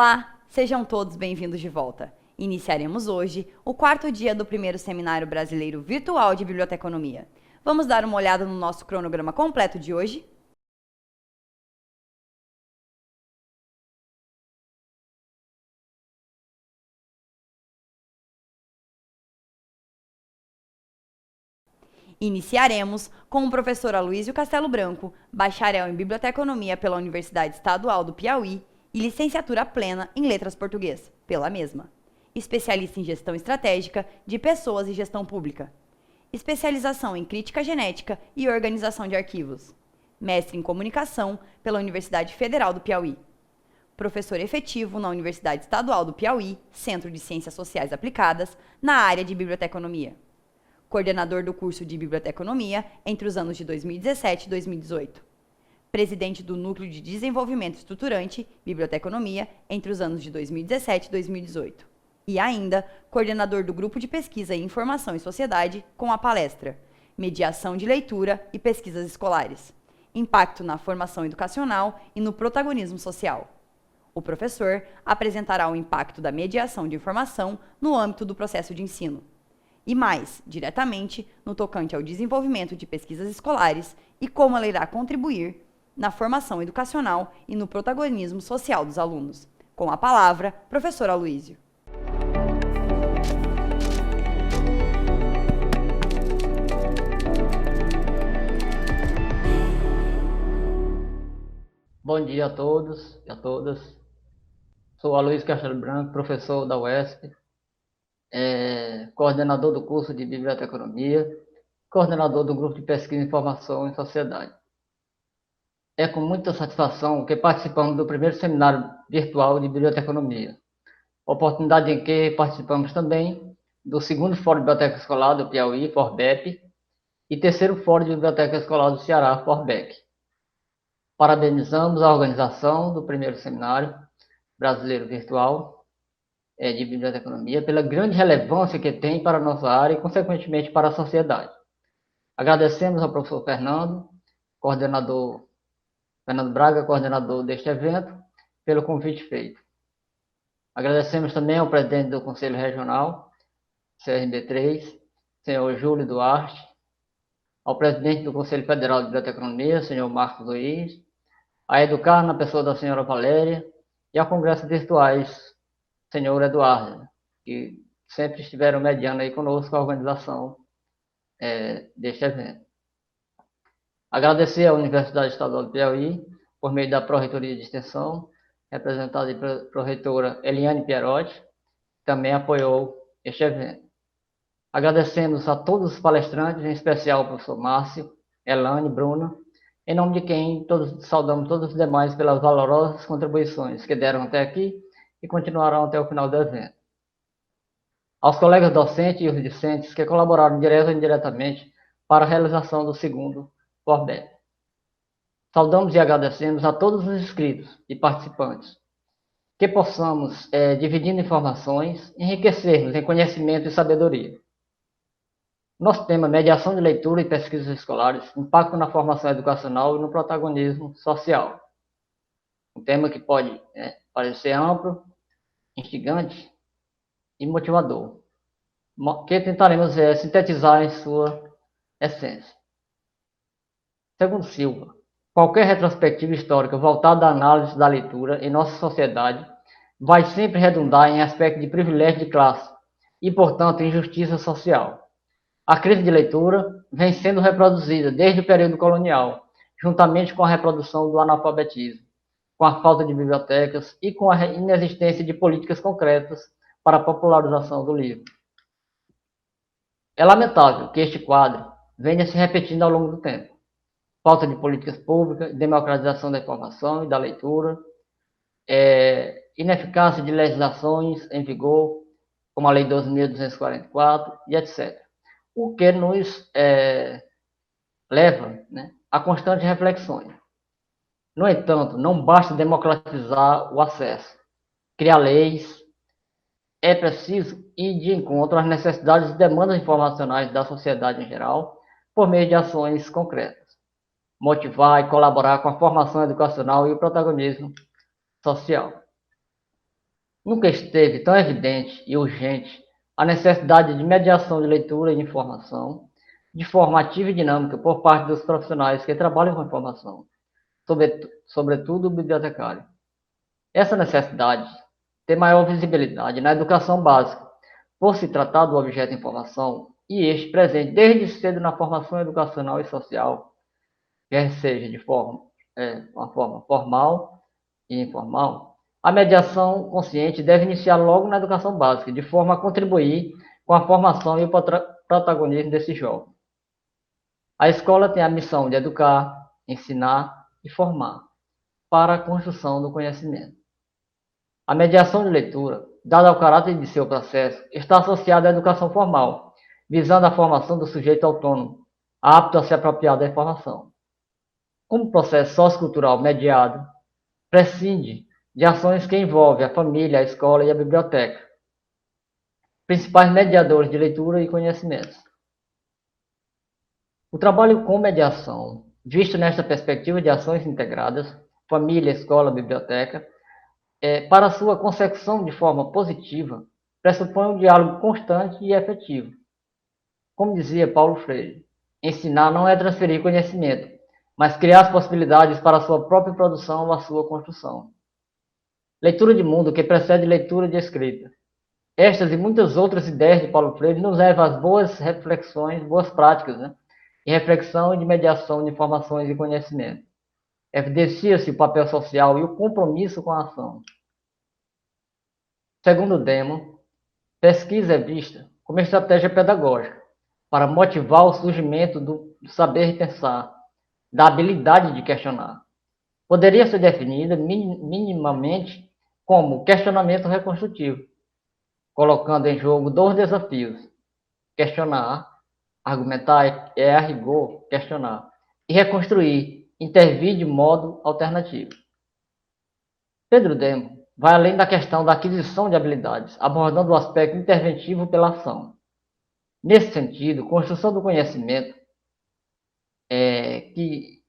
Olá, sejam todos bem-vindos de volta. Iniciaremos hoje o quarto dia do primeiro Seminário Brasileiro Virtual de Biblioteconomia. Vamos dar uma olhada no nosso cronograma completo de hoje? Iniciaremos com o professor Aloysio Castelo Branco, bacharel em Biblioteconomia pela Universidade Estadual do Piauí e licenciatura plena em Letras Português, pela mesma. Especialista em Gestão Estratégica de Pessoas e Gestão Pública. Especialização em Crítica Genética e Organização de Arquivos. Mestre em Comunicação pela Universidade Federal do Piauí. Professor efetivo na Universidade Estadual do Piauí, Centro de Ciências Sociais Aplicadas, na área de Biblioteconomia. Coordenador do curso de Biblioteconomia entre os anos de 2017 e 2018. Presidente do Núcleo de Desenvolvimento Estruturante, Biblioteconomia, entre os anos de 2017 e 2018. E ainda, coordenador do Grupo de Pesquisa em Informação e Sociedade, com a palestra Mediação de Leitura e Pesquisas Escolares. Impacto na formação educacional e no protagonismo social. O professor apresentará o impacto da mediação de informação no âmbito do processo de ensino. E mais, diretamente, no tocante ao desenvolvimento de pesquisas escolares e como ela irá contribuir na formação educacional e no protagonismo social dos alunos. Com a palavra, professor Aloysio. Bom dia a todos e a todas. Sou Aloysio Castelo Branco, professor da UESP, coordenador do curso de Biblioteconomia, coordenador do Grupo de Pesquisa em Informação e Sociedade. É com muita satisfação que participamos do primeiro Seminário Virtual de Biblioteconomia, oportunidade em que participamos também do segundo Fórum de Biblioteca Escolar do Piauí, FORBEP, e terceiro Fórum de Biblioteca Escolar do Ceará, FORBEC. Parabenizamos a organização do primeiro Seminário Brasileiro Virtual de Biblioteconomia pela grande relevância que tem para a nossa área e, consequentemente, para a sociedade. Agradecemos ao professor Fernando Braga, coordenador deste evento, pelo convite feito. Agradecemos também ao presidente do Conselho Regional, CRB3, senhor Júlio Duarte, ao presidente do Conselho Federal de Biblioteconomia, senhor Marcos Luiz, a Educar, na pessoa da senhora Valéria, e ao Congresso Virtuais, senhor Eduardo, que sempre estiveram mediando aí conosco a organização deste evento. Agradecer à Universidade Estadual do Piauí, por meio da Pró-Reitoria de Extensão, representada pela Pró-Reitora Eliane Pierotti, que também apoiou este evento. Agradecemos a todos os palestrantes, em especial ao professor Márcio, Elane, Bruna, em nome de quem saudamos todos os demais pelas valorosas contribuições que deram até aqui e continuarão até o final do evento. Aos colegas docentes e os discentes que colaboraram direto ou indiretamente para a realização do segundo FORBEP. Saudamos e agradecemos a todos os inscritos e participantes, que possamos, dividindo informações, enriquecermos em conhecimento e sabedoria. Nosso tema é mediação de leitura e pesquisas escolares, impacto na formação educacional e no protagonismo social. Um tema que pode parecer amplo, instigante e motivador, que tentaremos sintetizar em sua essência. Segundo Silva, qualquer retrospectiva histórica voltada à análise da leitura em nossa sociedade vai sempre redundar em aspecto de privilégio de classe e, portanto, injustiça social. A crise de leitura vem sendo reproduzida desde o período colonial, juntamente com a reprodução do analfabetismo, com a falta de bibliotecas e com a inexistência de políticas concretas para a popularização do livro. É lamentável que este quadro venha se repetindo ao longo do tempo. Falta de políticas públicas, democratização da informação e da leitura, ineficácia de legislações em vigor, como a Lei 12.244 e etc. O que nos leva a constantes reflexões. No entanto, não basta democratizar o acesso, criar leis, é preciso ir de encontro às necessidades e demandas informacionais da sociedade em geral, por meio de ações concretas. Motivar e colaborar com a formação educacional e o protagonismo social. Nunca esteve tão evidente e urgente a necessidade de mediação de leitura e informação, de forma ativa e dinâmica por parte dos profissionais que trabalham com informação, sobretudo o bibliotecário. Essa necessidade tem maior visibilidade na educação básica, por se tratar do objeto de informação, e este presente desde cedo na formação educacional e social, quer seja de uma forma formal e informal. A mediação consciente deve iniciar logo na educação básica, de forma a contribuir com a formação e o protagonismo desse jovem. A escola tem a missão de educar, ensinar e formar para a construção do conhecimento. A mediação de leitura, dada ao caráter de seu processo, está associada à educação formal, visando a formação do sujeito autônomo, apto a se apropriar da informação. Como processo sociocultural mediado, prescinde de ações que envolvem a família, a escola e a biblioteca, principais mediadores de leitura e conhecimentos. O trabalho com mediação, visto nesta perspectiva de ações integradas, família, escola, biblioteca, para sua consecução de forma positiva, pressupõe um diálogo constante e efetivo. Como dizia Paulo Freire, ensinar não é transferir conhecimento, mas criar as possibilidades para a sua própria produção ou a sua construção. Leitura de mundo que precede leitura de escrita. Estas e muitas outras ideias de Paulo Freire nos levam às boas reflexões, boas práticas, né? De reflexão e de mediação de informações e conhecimento. Evidencia-se o papel social e o compromisso com a ação. Segundo o Demo, pesquisa é vista como estratégia pedagógica para motivar o surgimento do saber pensar, da habilidade de questionar. Poderia ser definida minimamente como questionamento reconstrutivo, colocando em jogo dois desafios: questionar, argumentar é a rigor questionar, e reconstruir, intervir de modo alternativo. Pedro Demo vai além da questão da aquisição de habilidades, abordando o aspecto interventivo pela ação. Nesse sentido, construção do conhecimento, que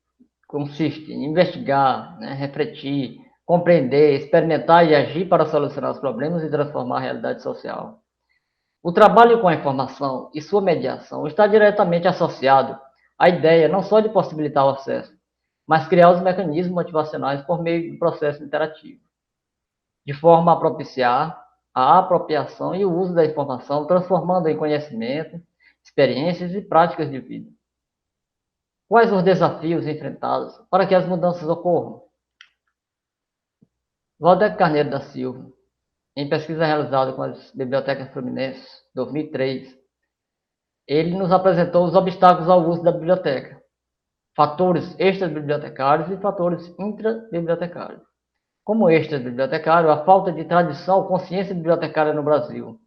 consiste em investigar, né, refletir, compreender, experimentar e agir para solucionar os problemas e transformar a realidade social. O trabalho com a informação e sua mediação está diretamente associado à ideia não só de possibilitar o acesso, mas criar os mecanismos motivacionais por meio do processo interativo, de forma a propiciar a apropriação e o uso da informação, transformando em conhecimento, experiências e práticas de vida. Quais os desafios enfrentados para que as mudanças ocorram? Valdec Carneiro da Silva, em pesquisa realizada com as bibliotecas fluminenses, 2003, ele nos apresentou os obstáculos ao uso da biblioteca, fatores extra-bibliotecários e fatores intra-bibliotecários. Como extra-bibliotecário, a falta de tradição ou consciência bibliotecária no Brasil,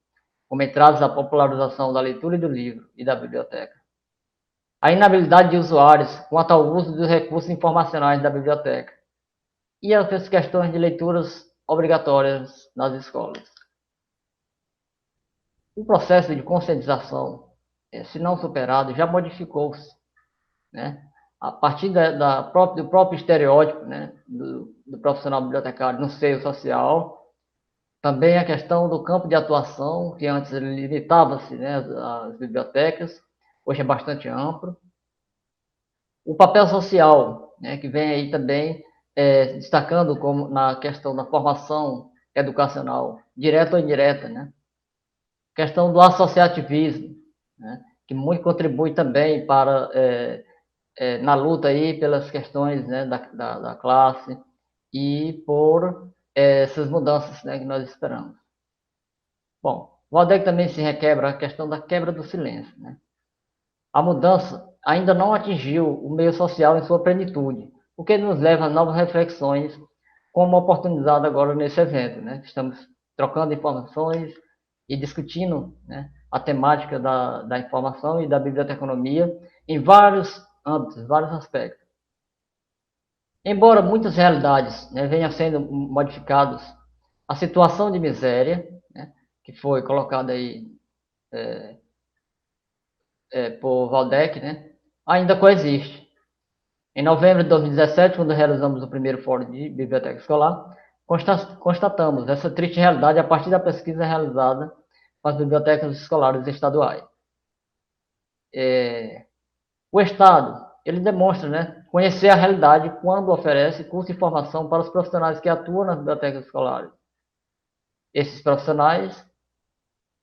como entradas à popularização da leitura e do livro e da biblioteca. A inabilidade de usuários quanto ao uso dos recursos informacionais da biblioteca. E as questões de leituras obrigatórias nas escolas. O processo de conscientização, se não superado, já modificou-se, né? A partir do próprio estereótipo, né, do profissional bibliotecário no seio social, também a questão do campo de atuação, que antes limitava-se, né, às bibliotecas, hoje é bastante amplo. O papel social, né, que vem aí também destacando como na questão da formação educacional, direta ou indireta, né? Questão do associativismo, né, que muito contribui também para na luta aí pelas questões, né, da classe e por essas mudanças, né, que nós esperamos. Bom, Waldeck também se requebra a questão da quebra do silêncio, né? A mudança ainda não atingiu o meio social em sua plenitude, o que nos leva a novas reflexões, como oportunizado agora nesse evento, né? Estamos trocando informações e discutindo, né, a temática da informação e da biblioteconomia em vários âmbitos, vários aspectos. Embora muitas realidades, né, venham sendo modificadas, a situação de miséria, né, que foi colocada aí por Waldeck, né, ainda coexiste. Em novembro de 2017, quando realizamos o primeiro fórum de biblioteca escolar, constatamos essa triste realidade a partir da pesquisa realizada com as bibliotecas escolares estaduais. O Estado, ele demonstra, né, conhecer a realidade quando oferece curso de formação para os profissionais que atuam nas bibliotecas escolares. Esses profissionais,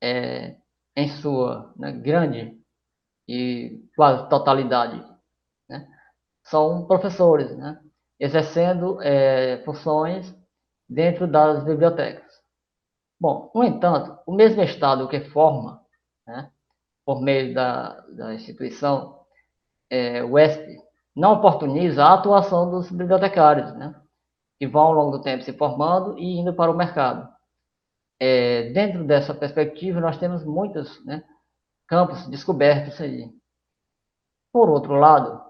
em sua, né, grande e quase totalidade, né, são professores, né, exercendo funções dentro das bibliotecas. Bom, no entanto, o mesmo Estado que forma, né, por meio da instituição, o ESP, não oportuniza a atuação dos bibliotecários, né, que vão ao longo do tempo se formando e indo para o mercado. Dentro dessa perspectiva, nós temos muitos, né, campos descobertos aí. Por outro lado,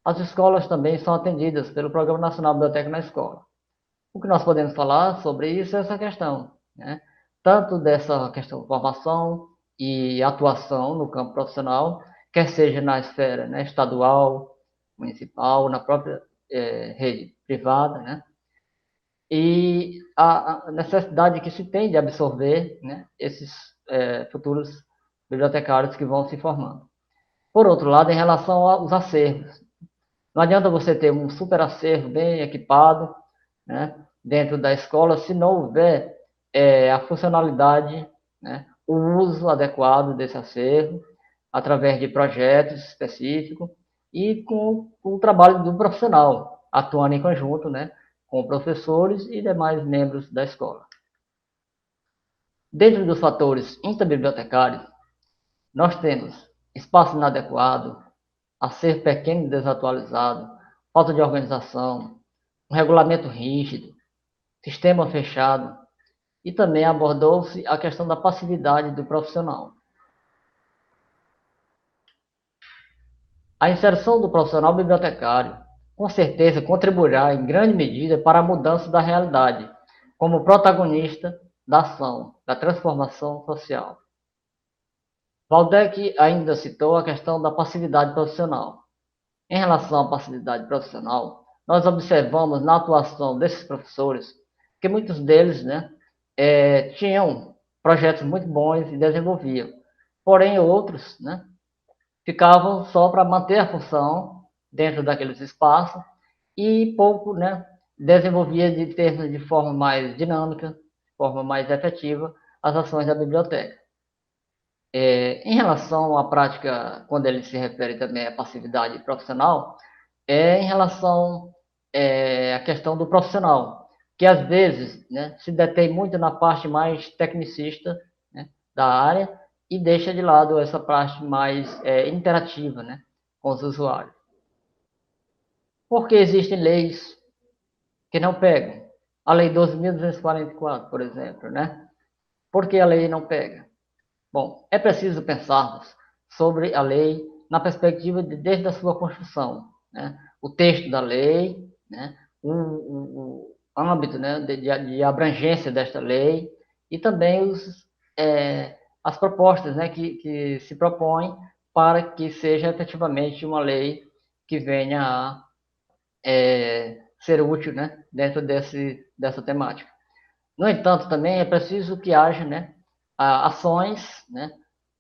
as escolas também são atendidas pelo Programa Nacional Biblioteca na Escola. O que nós podemos falar sobre isso é essa questão, né? Tanto dessa questão de formação e atuação no campo profissional, quer seja na esfera, né, estadual, municipal, na própria rede privada, né? E a necessidade que se tem de absorver, né, esses futuros bibliotecários que vão se formando. Por outro lado, em relação aos acervos, não adianta você ter um super acervo bem equipado, né, dentro da escola se não houver a funcionalidade, né, o uso adequado desse acervo, através de projetos específicos e com o trabalho do profissional, atuando em conjunto, né, com professores e demais membros da escola. Dentro dos fatores interbibliotecários, nós temos espaço inadequado, acervo pequeno e desatualizado, falta de organização, um regulamento rígido, sistema fechado, e também abordou-se a questão da passividade do profissional. A inserção do profissional bibliotecário, com certeza, contribuirá em grande medida para a mudança da realidade, como protagonista da ação, da transformação social. Waldeck ainda citou a questão da passividade profissional. Em relação à passividade profissional, nós observamos na atuação desses professores que muitos deles, né, tinham projetos muito bons e desenvolviam. Porém, outros, né, ficavam só para manter a função dentro daqueles espaços e pouco, né, desenvolvia de forma mais dinâmica, de forma mais efetiva, as ações da biblioteca. Em relação à prática, quando ele se refere também à passividade profissional, em relação à questão do profissional, que às vezes, né, se detém muito na parte mais tecnicista, né, da área e deixa de lado essa parte mais interativa, né, com os usuários. Porque existem leis que não pegam. A Lei 12.244, por exemplo, né? Por que a lei não pega? Bom, é preciso pensarmos sobre a lei na perspectiva desde a sua construção, né? O texto da lei, né? O âmbito, né, de abrangência desta lei e também as propostas, né, que se propõem para que seja efetivamente uma lei que venha a ser útil, né, dentro dessa temática. No entanto, também é preciso que haja, né, ações, né,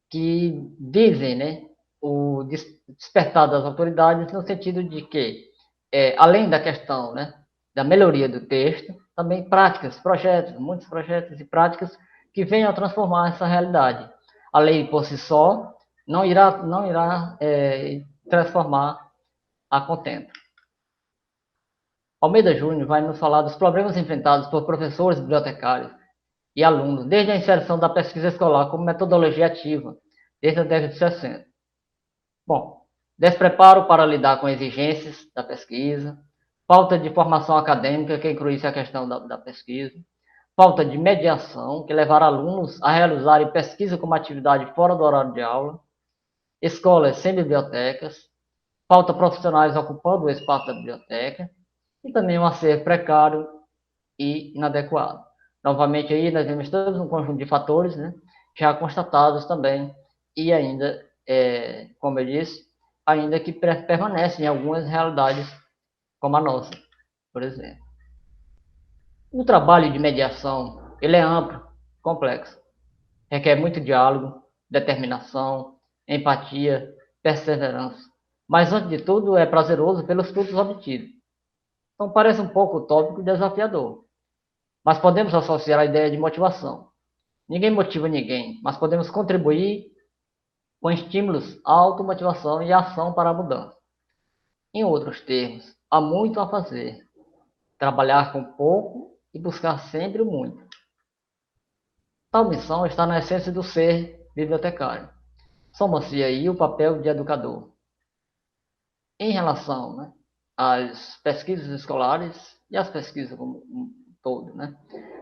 que dizem, né, o despertar das autoridades no sentido de que, além da questão, né, da melhoria do texto, também práticas, projetos, muitos projetos e práticas que venham a transformar essa realidade. A lei por si só não irá transformar a contento. Almeida Júnior vai nos falar dos problemas enfrentados por professores, bibliotecários e alunos, desde a inserção da pesquisa escolar como metodologia ativa, desde a década de 60. Bom, despreparo para lidar com exigências da pesquisa, falta de formação acadêmica que incluísse a questão da pesquisa, falta de mediação que levar alunos a realizarem pesquisa como atividade fora do horário de aula, escolas sem bibliotecas, falta profissionais ocupando o espaço da biblioteca e também um acervo precário e inadequado. Novamente aí nós temos todo um conjunto de fatores, né, já constatados também e ainda, como eu disse, ainda que permanecem em algumas realidades como a nossa, por exemplo. O trabalho de mediação, ele é amplo, complexo, requer muito diálogo, determinação, empatia, perseverança. Mas, antes de tudo, é prazeroso pelos frutos obtidos. Então, parece um pouco utópico e desafiador, mas podemos associar a ideia de motivação. Ninguém motiva ninguém, mas podemos contribuir com estímulos, automotivação e ação para a mudança. Em outros termos, há muito a fazer, trabalhar com pouco e buscar sempre o muito. Tal missão está na essência do ser bibliotecário. Soma-se aí o papel de educador. Em relação, né, às pesquisas escolares e às pesquisas como um todo, né?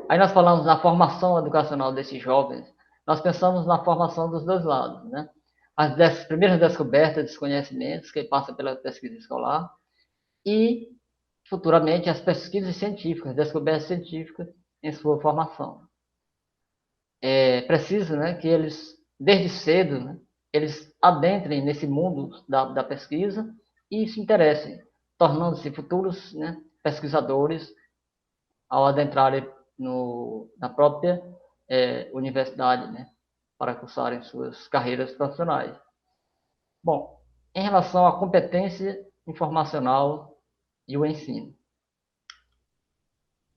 Aí nós falamos na formação educacional desses jovens, nós pensamos na formação dos dois lados, né? As primeiras descobertas, desconhecimentos que passam pela pesquisa escolar e, futuramente, as pesquisas científicas, descobertas científicas em sua formação. É preciso, né, que eles, desde cedo, né, eles adentrem nesse mundo da pesquisa e se interessem, tornando-se futuros, né, pesquisadores ao adentrarem na própria universidade, né, para cursarem suas carreiras profissionais. Bom, em relação à competência informacional e o ensino.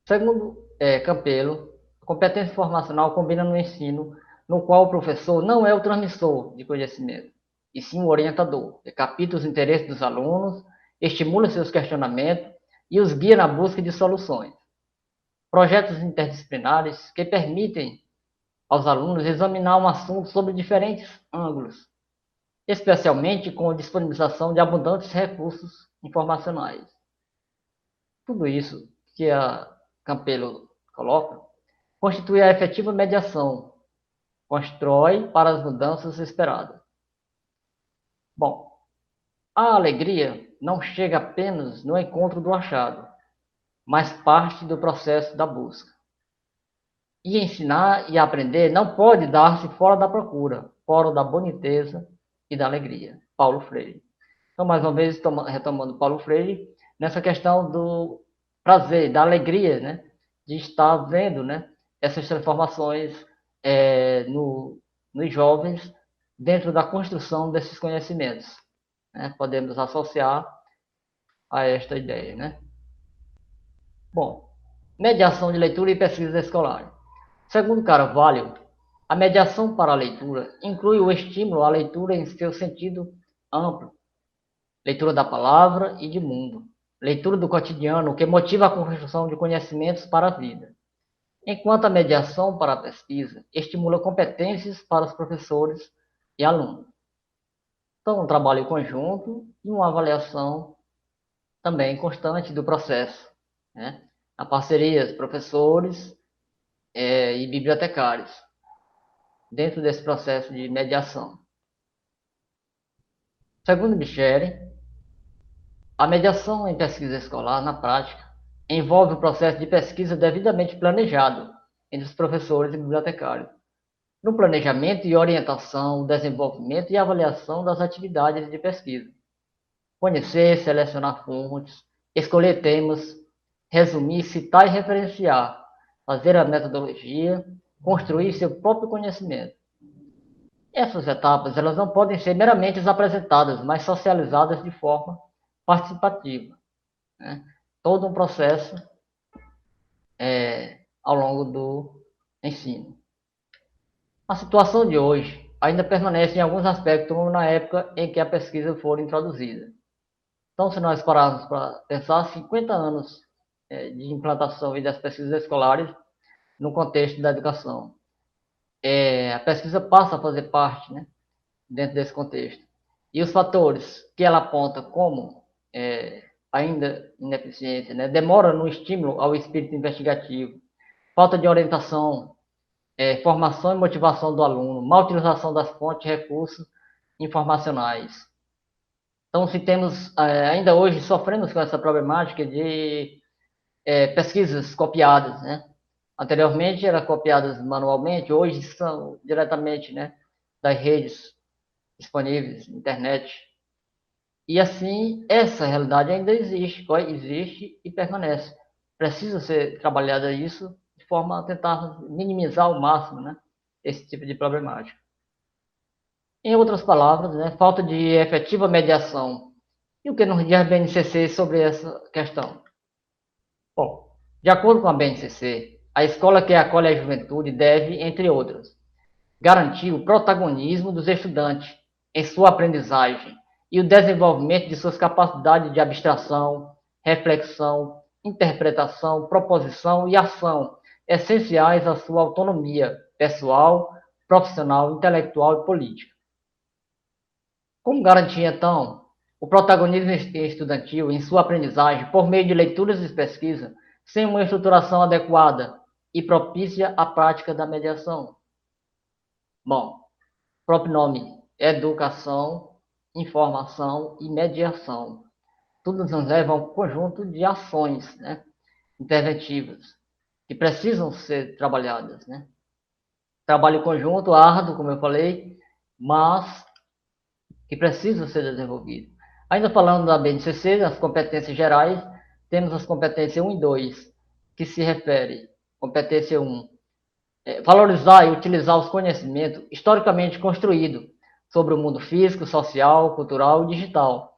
Segundo Campelo, a competência informacional combina no ensino no qual o professor não é o transmissor de conhecimento, e sim o orientador, que capta os interesses dos alunos, estimula seus questionamentos e os guia na busca de soluções. Projetos interdisciplinares que permitem aos alunos examinar um assunto sob diferentes ângulos, especialmente com a disponibilização de abundantes recursos informacionais. Tudo isso que a Campelo coloca constitui a efetiva mediação, constrói para as mudanças esperadas. Bom, a alegria não chega apenas no encontro do achado, mas parte do processo da busca. E ensinar e aprender não pode dar-se fora da procura, fora da boniteza e da alegria. Paulo Freire. Então, mais uma vez, retomando Paulo Freire, nessa questão do prazer, da alegria, né, de estar vendo, né, essas transformações nos jovens dentro da construção desses conhecimentos. Né, podemos associar a esta ideia. Né? Bom, mediação de leitura e pesquisa escolar. Segundo Carvalho, a mediação para a leitura inclui o estímulo à leitura em seu sentido amplo, leitura da palavra e de mundo, leitura do cotidiano que motiva a construção de conhecimentos para a vida. Enquanto a mediação para a pesquisa estimula competências para os professores e alunos. Então, um trabalho conjunto e uma avaliação também constante do processo, né? A parceria professores e bibliotecários dentro desse processo de mediação. Segundo Michele, a mediação em pesquisa escolar, na prática, envolve o processo de pesquisa devidamente planejado entre os professores e bibliotecários, no planejamento e orientação, desenvolvimento e avaliação das atividades de pesquisa. Conhecer, selecionar fontes, escolher temas, resumir, citar e referenciar, fazer a metodologia, construir seu próprio conhecimento. Essas etapas elas não podem ser meramente apresentadas, mas socializadas de forma participativa. Né? Todo um processo ao longo do ensino. A situação de hoje ainda permanece em alguns aspectos como na época em que a pesquisa foi introduzida. Então, se nós pararmos para pensar, 50 anos de implantação das pesquisas escolares no contexto da educação. A pesquisa passa a fazer parte, né, dentro desse contexto. E os fatores que ela aponta como ainda ineficiência, né, demora no estímulo ao espírito investigativo, falta de orientação, formação e motivação do aluno, má utilização das fontes e recursos informacionais. Então, se temos, ainda hoje, sofremos com essa problemática de pesquisas copiadas, né? Anteriormente eram copiadas manualmente, hoje são diretamente, né, das redes disponíveis, internet. E assim, essa realidade ainda existe e permanece. precisa ser trabalhada isso de forma a tentar minimizar ao máximo, né, esse tipo de problemática. Em outras palavras, né, falta de efetiva mediação. E o que nos diz a BNCC sobre essa questão? Bom, de acordo com a BNCC, a escola que acolhe a juventude deve, entre outras, garantir o protagonismo dos estudantes em sua aprendizagem e o desenvolvimento de suas capacidades de abstração, reflexão, interpretação, proposição e ação, essenciais à sua autonomia pessoal, profissional, intelectual e política. Como garantir, então, o protagonismo estudantil em sua aprendizagem por meio de leituras e pesquisa, sem uma estruturação adequada e propícia à prática da mediação? Bom, próprio nome, educação, informação e mediação. Tudo nos leva a um conjunto de ações, né, interventivas que precisam ser trabalhadas, né? Trabalho conjunto, árduo, como eu falei, mas que precisa ser desenvolvido. Ainda falando da BNCC, das competências gerais, temos as competências 1 e 2, que se refere, competência 1, valorizar e utilizar os conhecimentos historicamente construídos sobre o mundo físico, social, cultural e digital,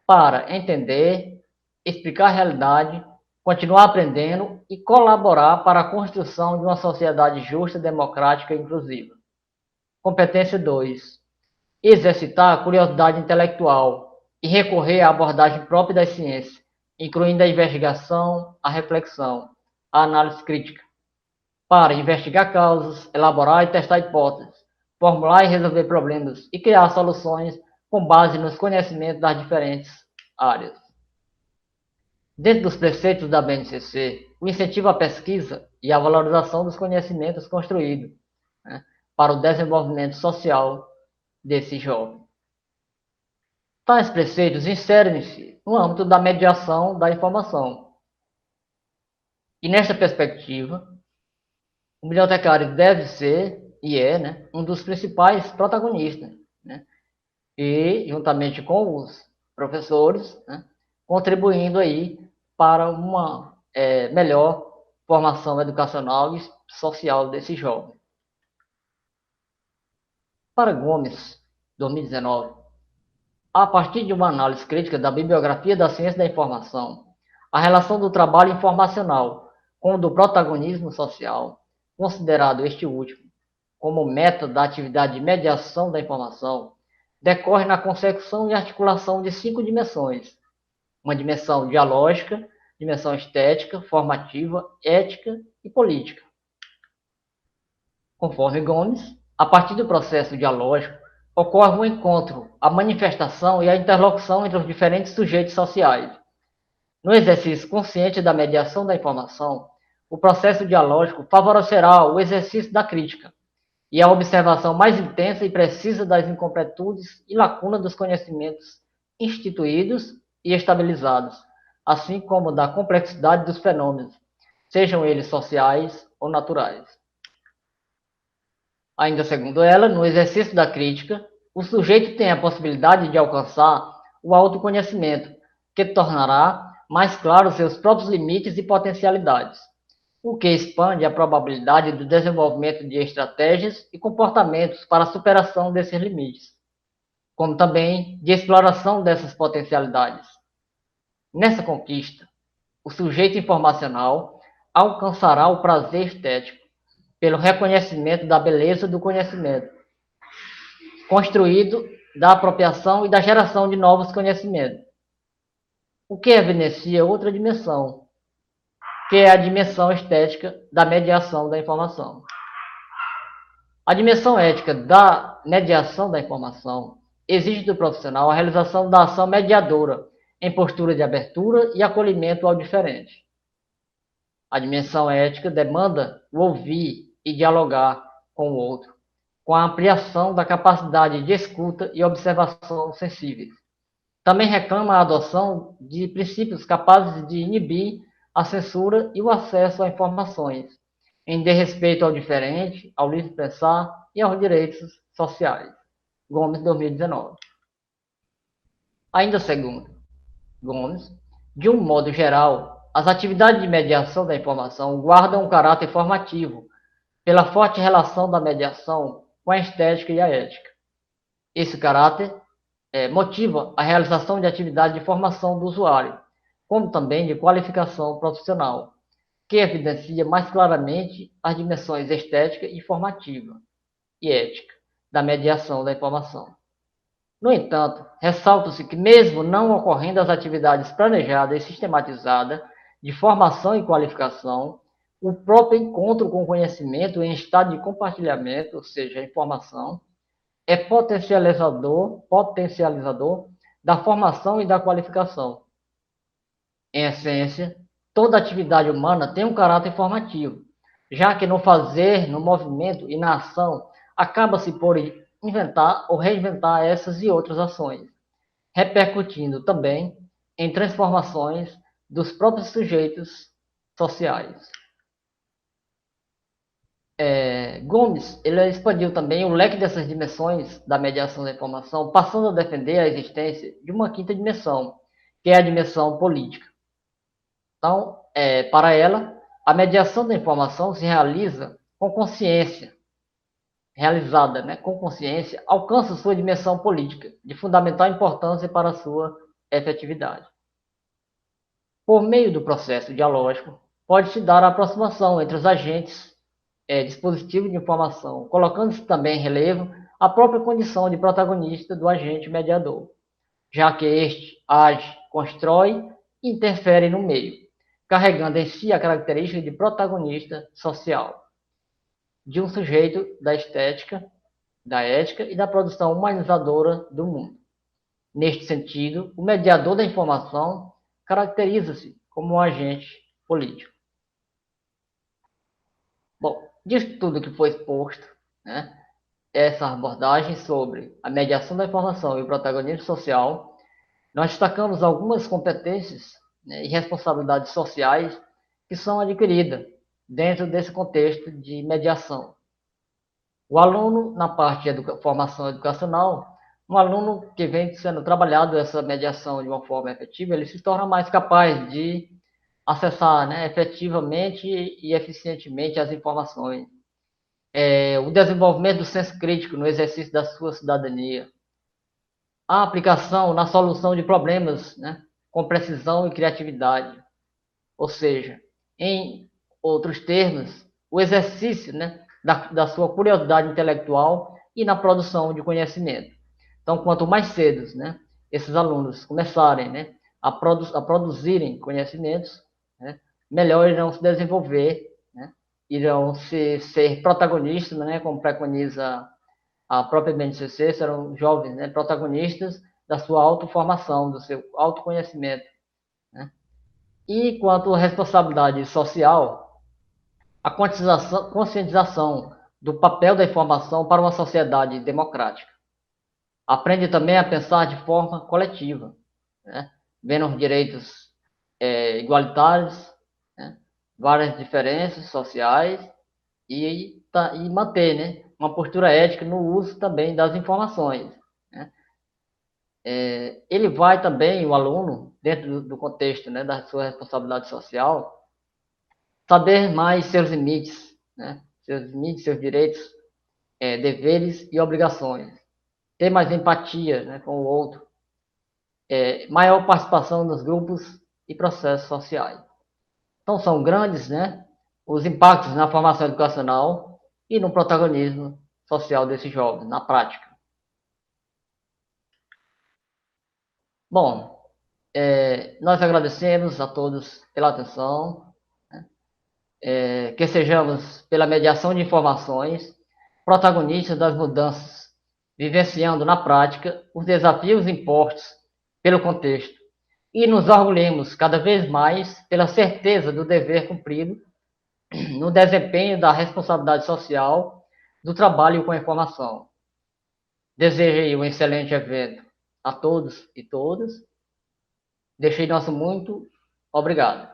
para entender, explicar a realidade, continuar aprendendo e colaborar para a construção de uma sociedade justa, democrática e inclusiva. Competência 2, exercitar a curiosidade intelectual e recorrer à abordagem própria das ciências, incluindo a investigação, a reflexão, a análise crítica, para investigar causas, elaborar e testar hipóteses, formular e resolver problemas e criar soluções com base nos conhecimentos das diferentes áreas. Dentro dos preceitos da BNCC, o incentivo à pesquisa e à valorização dos conhecimentos construídos, né, para o desenvolvimento social desse jovem. Tais preceitos inserem-se no âmbito da mediação da informação. E nesta perspectiva, o bibliotecário deve ser, e é, né, um dos principais protagonistas, né, e juntamente com os professores, né, contribuindo aí para uma melhor formação educacional e social desse jovem. Para Gomes, 2019, a partir de uma análise crítica da bibliografia da ciência da informação, a relação do trabalho informacional com o do protagonismo social, considerado este último como método da atividade de mediação da informação, decorre na consecução e articulação de 5 dimensões: uma dimensão dialógica, dimensão estética, formativa, ética e política. Conforme Gomes, a partir do processo dialógico, ocorre um encontro, a manifestação e a interlocução entre os diferentes sujeitos sociais. No exercício consciente da mediação da informação, o processo dialógico favorecerá o exercício da crítica e a observação mais intensa e precisa das incompletudes e lacunas dos conhecimentos instituídos e estabilizados, assim como da complexidade dos fenômenos, sejam eles sociais ou naturais. Ainda segundo ela, no exercício da crítica, o sujeito tem a possibilidade de alcançar o autoconhecimento, que tornará mais claros seus próprios limites e potencialidades, o que expande a probabilidade do desenvolvimento de estratégias e comportamentos para a superação desses limites, como também de exploração dessas potencialidades. Nessa conquista, o sujeito informacional alcançará o prazer estético pelo reconhecimento da beleza do conhecimento, construído da apropriação e da geração de novos conhecimentos, o que evidencia outra dimensão, que é a dimensão estética da mediação da informação. A dimensão ética da mediação da informação exige do profissional a realização da ação mediadora em postura de abertura e acolhimento ao diferente. A dimensão ética demanda o ouvir e dialogar com o outro, com a ampliação da capacidade de escuta e observação sensíveis. Também reclama a adoção de princípios capazes de inibir a censura e o acesso a informações, em desrespeito ao diferente, ao livre pensar e aos direitos sociais. Gomes, 2019. Ainda segundo Gomes, de um modo geral, as atividades de mediação da informação guardam um caráter formativo, pela forte relação da mediação com a estética e a ética. Esse caráter motiva a realização de atividades de formação do usuário, como também de qualificação profissional, que evidencia mais claramente as dimensões estética e formativa e ética da mediação da informação. No entanto, ressalta-se que, mesmo não ocorrendo as atividades planejadas e sistematizadas de formação e qualificação, o próprio encontro com o conhecimento em estado de compartilhamento, ou seja, a informação, é potencializador da formação e da qualificação. Em essência, toda atividade humana tem um caráter formativo, já que no fazer, no movimento e na ação, acaba-se por inventar ou reinventar essas e outras ações, repercutindo também em transformações dos próprios sujeitos sociais. Gomes ele expandiu também o leque dessas dimensões da mediação da informação, passando a defender a existência de uma quinta dimensão, que é a dimensão política. Então, para ela, a mediação da informação se realiza com consciência, com consciência, alcança sua dimensão política, de fundamental importância para a sua efetividade. Por meio do processo dialógico, pode-se dar a aproximação entre os agentes dispositivos de informação, colocando-se também em relevo a própria condição de protagonista do agente mediador, já que este age, constrói e interfere no meio, carregando em si a característica de protagonista social, de um sujeito da estética, da ética e da produção humanizadora do mundo. Neste sentido, o mediador da informação caracteriza-se como um agente político. Bom, disso tudo que foi exposto, essa abordagem sobre a mediação da informação e o protagonismo social, nós destacamos algumas competências e responsabilidades sociais que são adquiridas dentro desse contexto de mediação. O aluno, na parte de formação educacional, um aluno que vem sendo trabalhado essa mediação de uma forma efetiva, ele se torna mais capaz de acessar efetivamente e eficientemente as informações. O desenvolvimento do senso crítico no exercício da sua cidadania. A aplicação na solução de problemas com precisão e criatividade. Ou seja, em outros termos, o exercício da sua curiosidade intelectual e na produção de conhecimento. Então, quanto mais cedo esses alunos começarem a produzirem conhecimentos, melhor irão se desenvolver, irão ser protagonistas, como preconiza a própria BNCC, serão jovens protagonistas da sua autoformação, do seu autoconhecimento. E quanto à responsabilidade social, a conscientização do papel da informação para uma sociedade democrática. Aprende também a pensar de forma coletiva, vendo os direitos igualitários, várias diferenças sociais e manter uma postura ética no uso também das informações. Ele vai também, o aluno, dentro do contexto da sua responsabilidade social, saber mais seus limites, seus direitos, deveres e obrigações, ter mais empatia com o outro, maior participação nos grupos e processos sociais. Então, são grandes os impactos na formação educacional e no protagonismo social desses jovens, na prática. Bom, nós agradecemos a todos pela atenção, que sejamos, pela mediação de informações, protagonistas das mudanças, vivenciando na prática os desafios impostos pelo contexto e nos orgulhemos cada vez mais pela certeza do dever cumprido no desempenho da responsabilidade social do trabalho com a informação. Desejo um excelente evento a todos e todas. Deixei nosso muito obrigado.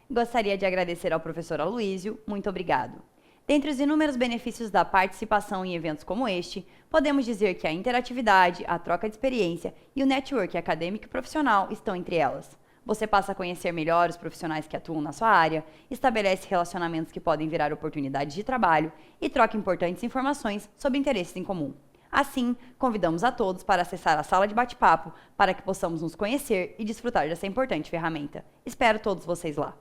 Gostaria de agradecer ao professor Aloísio, muito obrigado. Dentre os inúmeros benefícios da participação em eventos como este, podemos dizer que a interatividade, a troca de experiência e o network acadêmico e profissional estão entre elas. Você passa a conhecer melhor os profissionais que atuam na sua área, estabelece relacionamentos que podem virar oportunidades de trabalho e troca importantes informações sobre interesses em comum. Assim, convidamos a todos para acessar a sala de bate-papo para que possamos nos conhecer e desfrutar dessa importante ferramenta. Espero todos vocês lá!